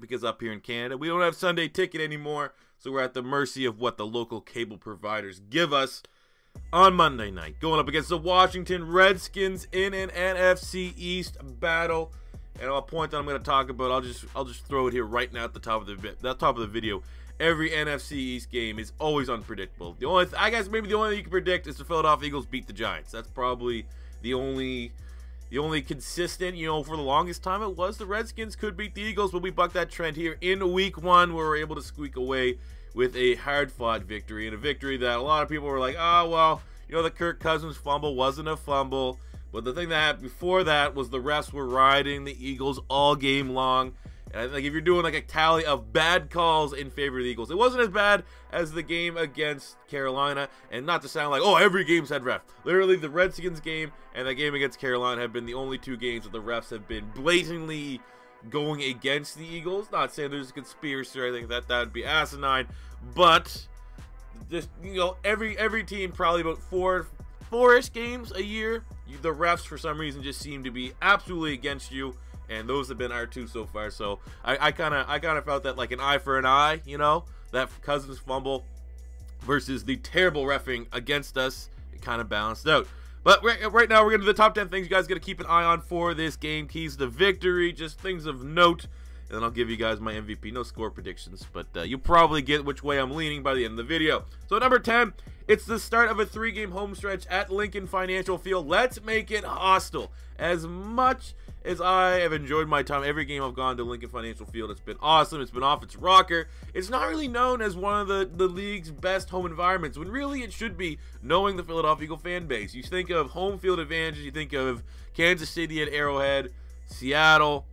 because up here in Canada, we don't have Sunday Ticket anymore, so we're at the mercy of what the local cable providers give us on Monday night. Going up against the Washington Redskins in an NFC East battle. And a point that I'm going to talk about, I'll just throw it here right now at the top of the video. Every NFC East game is always unpredictable. I guess maybe the only thing you can predict is the Philadelphia Eagles beat the Giants. That's probably the only consistent, for the longest time it was the Redskins could beat the Eagles, but we bucked that trend here in week 1 where we're able to squeak away with a hard-fought victory, and a victory that a lot of people were like, oh, well, the Kirk Cousins fumble wasn't a fumble. But the thing that happened before that was the refs were riding the Eagles all game long. And I think if you're doing like a tally of bad calls in favor of the Eagles, it wasn't as bad as the game against Carolina. And not to sound like, oh, every game's had refs. Literally, the Redskins game and the game against Carolina have been the only 2 games that the refs have been blatantly going against the Eagles. Not saying there's a conspiracy or anything that would be asinine. But just, every team probably about four-ish games a year, the refs for some reason just seem to be absolutely against you, and those have been our 2 so far. So I kind of felt that like an eye for an eye, that Cousins fumble versus the terrible reffing against us, it kind of balanced out. But right now we're going to the top 10 things you guys got to keep an eye on for this game. Keys to victory, just things of note. And then I'll give you guys my MVP. No score predictions, but you'll probably get which way I'm leaning by the end of the video. So number 10, it's the start of a 3-game home stretch at Lincoln Financial Field. Let's make it hostile. As much as I have enjoyed my time, every game I've gone to Lincoln Financial Field, it's been awesome. It's been off its rocker. It's not really known as one of the league's best home environments, when really it should be, knowing the Philadelphia Eagle fan base. You think of home field advantages, you think of Kansas City at Arrowhead, Seattle.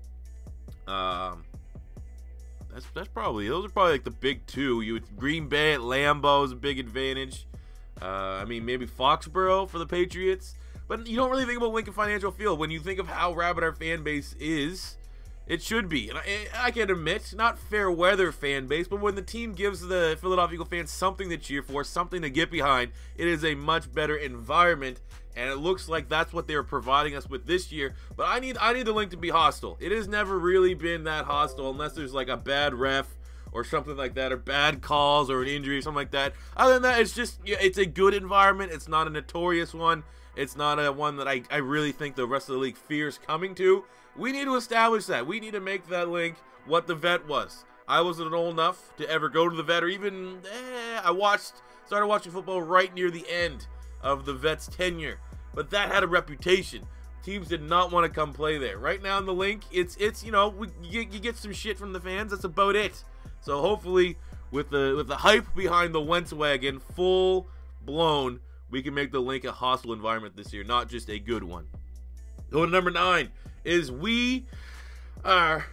Those are probably like the big 2. Green Bay at Lambeau is a big advantage. I mean, maybe Foxborough for the Patriots, but you don't really think about Lincoln Financial Field when you think of how rabid our fan base is. It should be, and I can admit, not fair weather fan base, but when the team gives the Philadelphia Eagle fans something to cheer for, something to get behind, it is a much better environment. And it looks like that's what they're providing us with this year. But I need the link to be hostile. It has never really been that hostile unless there's like a bad ref or something like that, or bad calls or an injury or something like that. Other than that, it's a good environment. It's not a notorious one. It's not a one that I really think the rest of the league fears coming to. We need to establish that. We need to make that link what the vet was. I wasn't old enough to ever go to the vet, or even I started watching football right near the end of the vet's tenure, but that had a reputation. Teams did not want to come play there. Right now in the link, it's you get some shit from the fans. That's about it. So hopefully, with the hype behind the Wentz wagon full blown, we can make the link a hostile environment this year, not just a good one. Going to number 9 is we are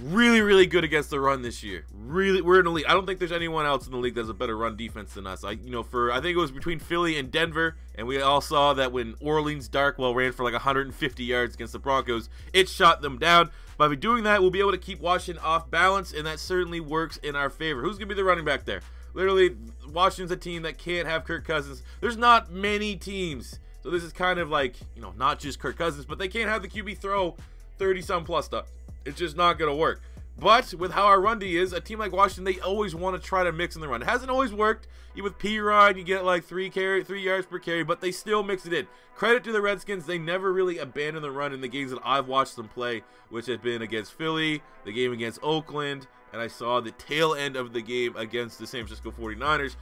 really good against the run this year. We're in the league. I don't think there's anyone else in the league that's a better run defense than us. I think it was between Philly and Denver, and we all saw that when Orleans Darkwell ran for like 150 yards against the Broncos, it shot them down. By doing that, we'll be able to keep Washington off balance, and that certainly works in our favor. Who's gonna be the running back there? Literally, Washington's a team that can't have Kirk Cousins. There's not many teams, so this is kind of like, not just Kirk Cousins, but they can't have the QB throw 30-some plus stuff. It's just not going to work. But with how our run D is, a team like Washington, they always want to try to mix in the run. It hasn't always worked. Even with P-Rod, you get like 3 yards per carry, but they still mix it in. Credit to the Redskins, they never really abandon the run in the games that I've watched them play, which have been against Philly, the game against Oakland, and I saw the tail end of the game against the San Francisco 49ers.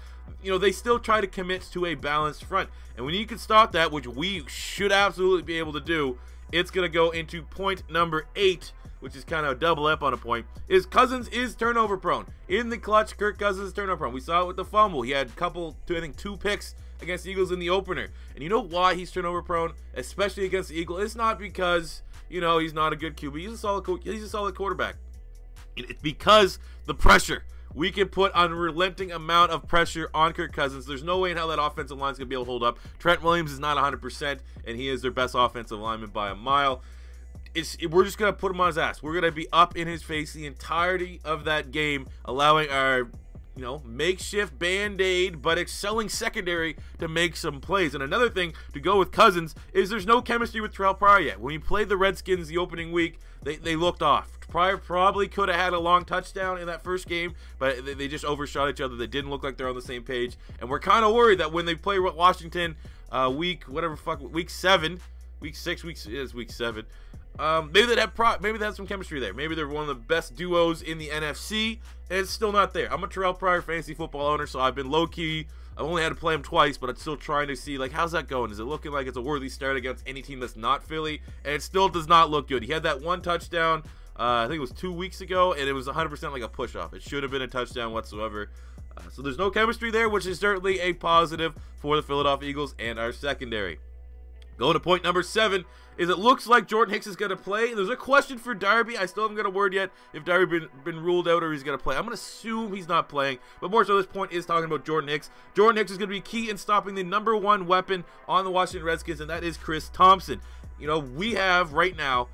They still try to commit to a balanced front. And when you can stop that, which we should absolutely be able to do, it's going to go into point number 8, which is kind of a double up on a point, is Cousins is turnover prone. In the clutch, Kirk Cousins is turnover prone. We saw it with the fumble. He had two picks against the Eagles in the opener. And you know why he's turnover prone, especially against the Eagles? It's not because, he's not a good QB. He's a solid quarterback. It's because the pressure. We can put unrelenting amount of pressure on Kirk Cousins. There's no way in hell that offensive line is going to be able to hold up. Trent Williams is not 100%, and he is their best offensive lineman by a mile. We're just going to put him on his ass. We're going to be up in his face the entirety of that game, allowing our makeshift Band-Aid but excelling secondary to make some plays. And another thing to go with Cousins is there's no chemistry with Terrell Pryor yet. When we played the Redskins the opening week, they looked off. Pryor probably could have had a long touchdown in that first game, but they just overshot each other. They didn't look like they're on the same page, and we're kind of worried that when they play Washington week 7, week 6, week 7. Maybe they have some chemistry there. Maybe they're one of the best duos in the NFC, and it's still not there. I'm a Terrell Pryor fantasy football owner, so I've been low-key. I've only had to play him twice, but I'm still trying to see, like, how's that going? Is it looking like it's a worthy start against any team that's not Philly? And it still does not look good. He had that one touchdown, I think it was 2 weeks ago, and it was 100% like a push-off. It should have been a touchdown whatsoever. So there's no chemistry there, which is certainly a positive for the Philadelphia Eagles and our secondary. Going to point number 7 is it looks like Jordan Hicks is going to play. There's a question for Darby. I still haven't got a word yet if Darby been ruled out or he's going to play. I'm going to assume he's not playing, but more so this point is talking about Jordan Hicks. Jordan Hicks is going to be key in stopping the #1 weapon on the Washington Redskins, and that is Chris Thompson. You know, we have right now,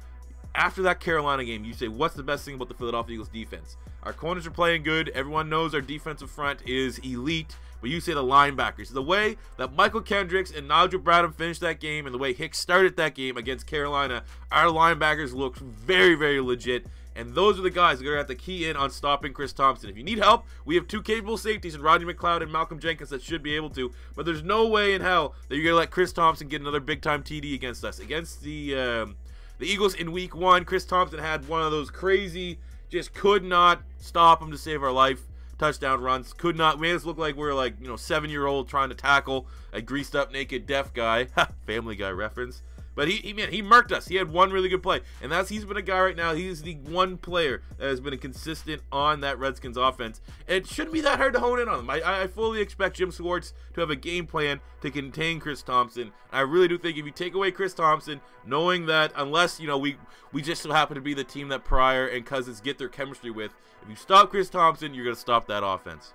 after that Carolina game, you say, what's the best thing about the Philadelphia Eagles defense? Our corners are playing good. Everyone knows our defensive front is elite. But you say the linebackers. The way that Michael Kendricks and Nigel Bradham finished that game and the way Hicks started that game against Carolina, our linebackers look very, very legit. And those are the guys that are going to have to key in on stopping Chris Thompson. If you need help, we have 2 capable safeties in Rodney McLeod and Malcolm Jenkins that should be able to. But there's no way in hell that you're going to let Chris Thompson get another big-time TD against us. Against the Eagles in week 1, Chris Thompson had one of those crazy, just could not stop him to save our life touchdown runs. Could not, made us look like we're like, 7-year-old trying to tackle a greased up naked deaf guy. Family Guy reference. But he murked us. He had one really good play, and he's been a guy right now. He's the one player that has been a consistent on that Redskins offense. And it shouldn't be that hard to hone in on him. I fully expect Jim Schwartz to have a game plan to contain Chris Thompson. I really do think if you take away Chris Thompson, knowing that unless we just so happen to be the team that Pryor and Cousins get their chemistry with, if you stop Chris Thompson, you're going to stop that offense.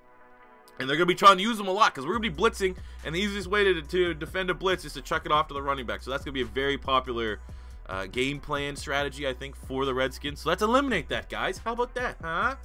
And they're going to be trying to use them a lot because we're going to be blitzing, and the easiest way to defend a blitz is to chuck it off to the running back. So that's going to be a very popular game plan strategy, I think, for the Redskins. So let's eliminate that, guys. How about that, huh?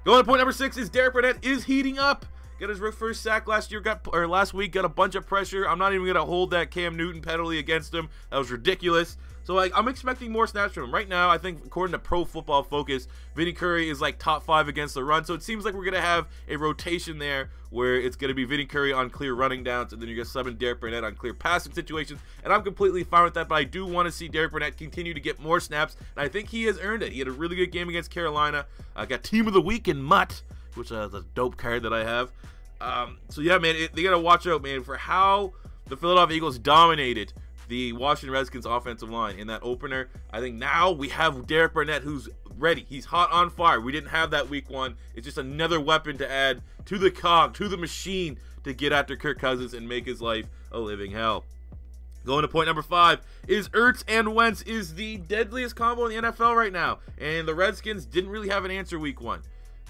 Going to point number 6 is Derek Barnett is heating up. Got his first sack last week, got a bunch of pressure. I'm not even going to hold that Cam Newton penalty against him. That was ridiculous. So, I'm expecting more snaps from him. Right now, I think, according to Pro Football Focus, Vinny Curry is like top 5 against the run. So, it seems like we're going to have a rotation there where it's going to be Vinny Curry on clear running downs, and then you're going to summon Derek Barnett on clear passing situations. And I'm completely fine with that, but I do want to see Derek Barnett continue to get more snaps, and I think he has earned it. He had a really good game against Carolina. Got Team of the Week in Mutt, which is a dope card that I have. So, yeah, man, they got to watch out, man, for how the Philadelphia Eagles dominated the Washington Redskins offensive line in that opener. I think now we have Derek Barnett who's ready. He's hot on fire. We didn't have that week 1. It's just another weapon to add to the cog, to the machine to get after Kirk Cousins and make his life a living hell. Going to point number 5 is Ertz and Wentz is the deadliest combo in the NFL right now. And the Redskins didn't really have an answer week 1.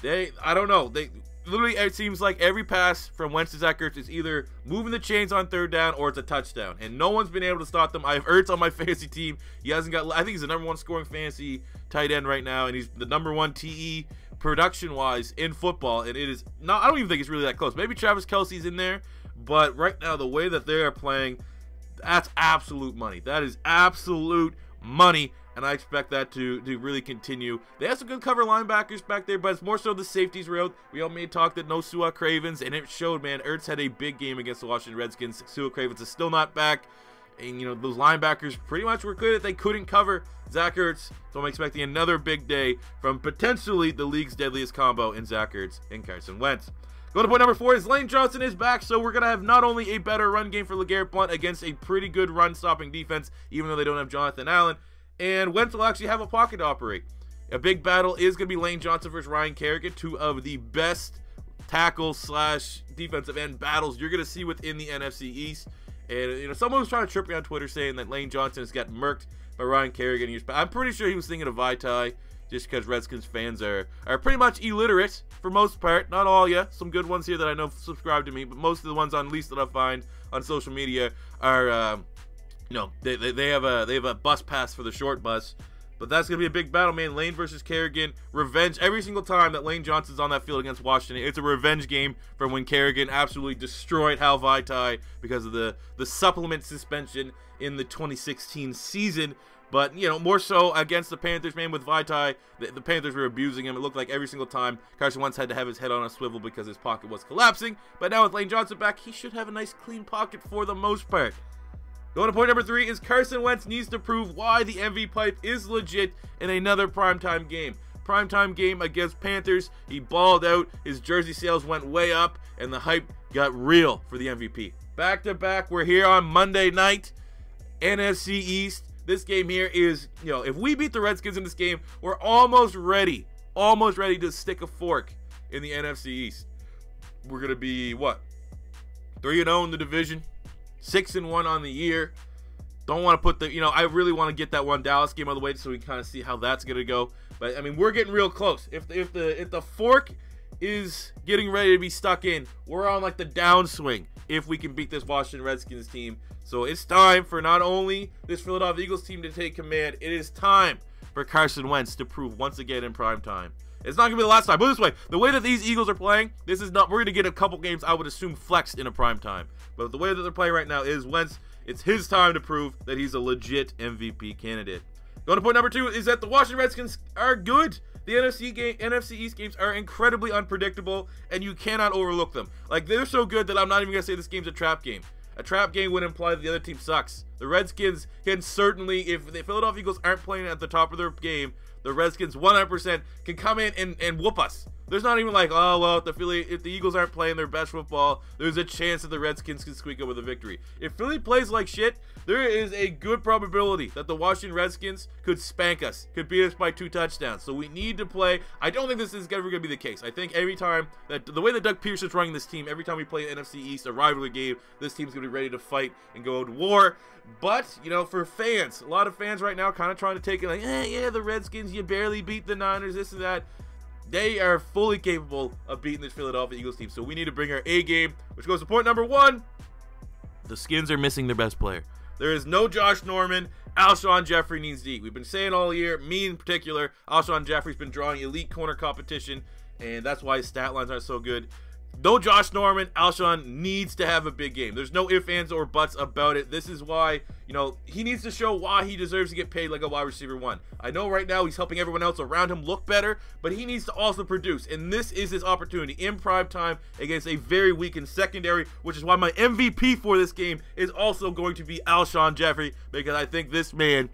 I don't know. Literally, it seems like every pass from Wentz to Zach Ertz is either moving the chains on 3rd down or it's a touchdown. And no one's been able to stop them. I have Ertz on my fantasy team. He hasn't got, I think he's the #1 scoring fantasy tight end right now. And he's the #1 TE production-wise in football. And it is not, I don't even think it's really that close. Maybe Travis Kelce's in there. But right now, the way that they are playing, that's absolute money. That is absolute money. And I expect that to really continue. They have some good cover linebackers back there, but it's more so the safeties were out. We all made talk that no Sua Cravens, and it showed, man. Ertz had a big game against the Washington Redskins. Sua Cravens is still not back. And, those linebackers pretty much were good if they couldn't cover Zach Ertz. So I'm expecting another big day from potentially the league's deadliest combo in Zach Ertz and Carson Wentz. Going to point number 4 is Lane Johnson is back, so we're going to have not only a better run game for LeGarrette Blount against a pretty good run-stopping defense, even though they don't have Jonathan Allen, and Wentz will actually have a pocket to operate. A big battle is going to be Lane Johnson versus Ryan Kerrigan, 2 of the best tackle/defensive end battles you're going to see within the NFC East. And, someone was trying to trip me on Twitter saying that Lane Johnson has got murked by Ryan Kerrigan. I'm pretty sure he was thinking of Vitae, just because Redskins fans are pretty much illiterate for most part. Not all, yeah. Some good ones here that I know subscribe to me, but most of the ones on least that I find on social media are, they have a bus pass for the short bus. But that's going to be a big battle, man. Lane versus Kerrigan. Revenge. Every single time that Lane Johnson's on that field against Washington, it's a revenge game from when Kerrigan absolutely destroyed Hal Vitae because of the supplement suspension in the 2016 season. But, you know, more so against the Panthers, man, with Vaitai. The Panthers were abusing him. It looked like every single time Carson Wentz had to have his head on a swivel because his pocket was collapsing. But now with Lane Johnson back, he should have a nice clean pocket for the most part. Going to point number 3 is Carson Wentz needs to prove why the MVP pipe is legit in another primetime game. Primetime game against Panthers, he balled out, his jersey sales went way up, and the hype got real for the MVP. Back-to-back, we're here on Monday night, NFC East. This game here is, you know, if we beat the Redskins in this game, we're almost ready to stick a fork in the NFC East. We're going to be, what, 3-0 in the division, 6-1 on the year. Don't want to put the, you know, I really want to get that one Dallas game out of the way so we can kind of see how that's going to go. But, I mean, we're getting real close. If the fork is getting ready to be stuck in, we're on, like, the downswing if we can beat this Washington Redskins team. So it's time for not only this Philadelphia Eagles team to take command, it is time for Carson Wentz to prove once again in prime time. It's not going to be the last time. Put it this way, the way that these Eagles are playing, this is not, we're going to get a couple games, I would assume, flexed in a prime time. But the way that they're playing right now is Wentz, it's his time to prove that he's a legit MVP candidate. Going to point number 2 is that the Washington Redskins are good. The NFC East games are incredibly unpredictable, and you cannot overlook them. Like, they're so good that I'm not even going to say this game's a trap game. A trap game would imply that the other team sucks. The Redskins can certainly, if the Philadelphia Eagles aren't playing at the top of their game, the Redskins 100% can come in and whoop us. There's not even like, oh, well, if the Eagles aren't playing their best football, there's a chance that the Redskins can squeak out with a victory. If Philly plays like shit, there is a good probability that the Washington Redskins could spank us, could beat us by 2 touchdowns. So we need to play. I don't think this is ever going to be the case. I think every time that the way that Doug Pearson's running this team, every time we play an NFC East, a rivalry game, this team's going to be ready to fight and go to war. But, you know, for fans, a lot of fans right now kind of trying to take it like, yeah, the Redskins, you barely beat the Niners, this and that. They are fully capable of beating this Philadelphia Eagles team. So we need to bring our A game, which goes to point number 1. The Skins are missing their best player. There is no Josh Norman. ALSHON Jeffrey needs to eat. We've been saying all year, me in particular, ALSHON Jeffrey's been drawing elite corner competition, and that's why his stat lines aren't so good. No Josh Norman. ALSHON needs to have a big game. There's no ifs, ands, or buts about it. This is why, you know, he needs to show why he deserves to get paid like a wide receiver 1. I know right now he's helping everyone else around him look better, but he needs to also produce. And this is his opportunity in prime time against a very weakened secondary, which is why my MVP for this game is also going to be ALSHON Jeffrey, because I think this man,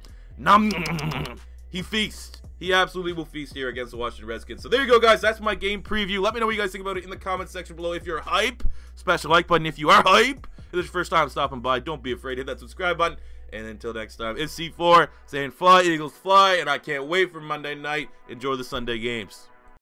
he feasts. He absolutely will feast here against the Washington Redskins. So there you go, guys. That's my game preview. Let me know what you guys think about it in the comment section below. If you're hype, smash the like button. If you are hype, if this is your first time stopping by, don't be afraid. Hit that subscribe button. And until next time, it's C4 saying fly, Eagles fly. And I can't wait for Monday night. Enjoy the Sunday games.